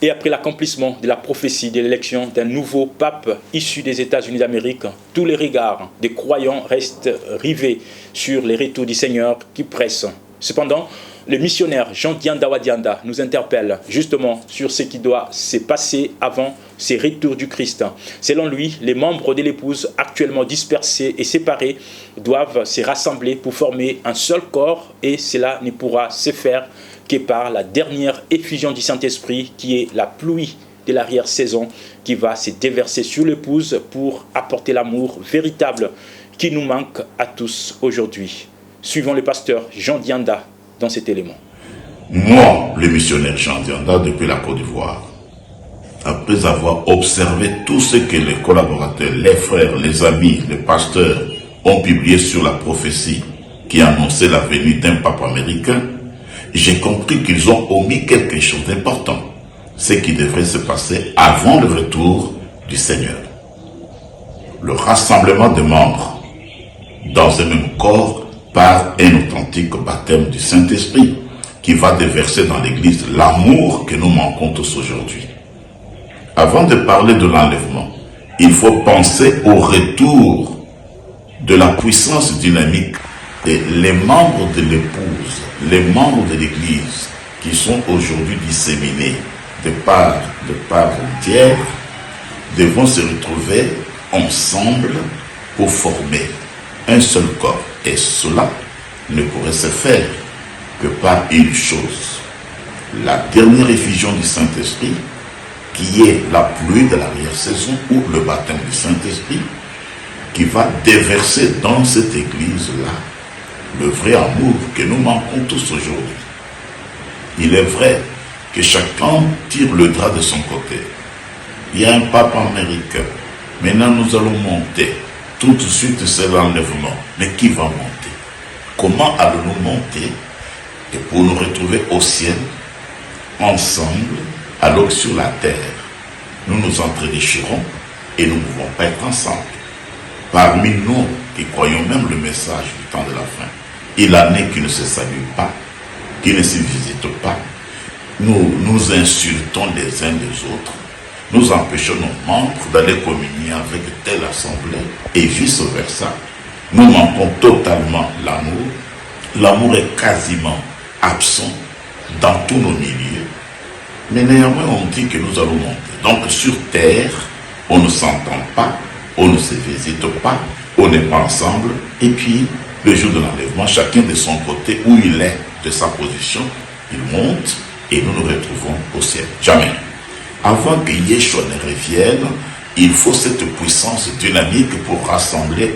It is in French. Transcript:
Et après l'accomplissement de la prophétie de l'élection d'un nouveau pape issu des États-Unis d'Amérique, tous les regards des croyants restent rivés sur les retours du Seigneur qui pressent. Cependant, le missionnaire Jean Dianda Wa Dianda nous interpelle justement sur ce qui doit se passer avant ces retours du Christ. Selon lui, les membres de l'épouse actuellement dispersés et séparés doivent se rassembler pour former un seul corps et cela ne pourra se faire que par la dernière effusion du Saint-Esprit qui est la pluie de l'arrière-saison qui va se déverser sur l'épouse pour apporter l'amour véritable qui nous manque à tous aujourd'hui. Suivons le pasteur Jean Dianda dans cet élément. Moi, le missionnaire Jean Dianda depuis la Côte d'Ivoire, après avoir observé tout ce que les collaborateurs, les frères, les amis, les pasteurs ont publié sur la prophétie qui annonçait la venue d'un pape américain, j'ai compris qu'ils ont omis quelque chose d'important, ce qui devrait se passer avant le retour du Seigneur. Le rassemblement des membres dans un même corps par un authentique baptême du Saint-Esprit qui va déverser dans l'Église l'amour que nous manquons tous aujourd'hui. Avant de parler de l'enlèvement, il faut penser au retour de la puissance dynamique et les membres de l'épouse, les membres de l'Église qui sont aujourd'hui disséminés de part entière, devront se retrouver ensemble pour former un seul corps. Et cela ne pourrait se faire que par une chose, la dernière effusion du Saint-Esprit, qui est la pluie de l'arrière-saison ou le baptême du Saint-Esprit, qui va déverser dans cette Église-là le vrai amour que nous manquons tous aujourd'hui. Il est vrai que chacun tire le drap de son côté. Il y a un pape américain. Maintenant, nous allons monter. Tout de suite, c'est l'enlèvement. Mais qui va monter? Comment allons-nous monter? Et pour nous retrouver au ciel, ensemble, alors que sur la terre, nous nous entredéchirons et nous ne pouvons pas être ensemble. Parmi nous qui croyons même le message du temps de la fin, il en est qui ne se saluent pas, qui ne se visitent pas. Nous insultons les uns des autres. Nous empêchons nos membres d'aller communier avec telle assemblée et vice-versa. Nous manquons totalement l'amour. L'amour est quasiment absent dans tous nos milieux. Mais néanmoins, on dit que nous allons monter. Donc sur terre, on ne s'entend pas, on ne se visite pas, on n'est pas ensemble. Et puis, le jour de l'enlèvement, chacun de son côté, où il est, de sa position, il monte et nous nous retrouvons au ciel. Jamais. Avant que Yeshua ne revienne, il faut cette puissance dynamique pour rassembler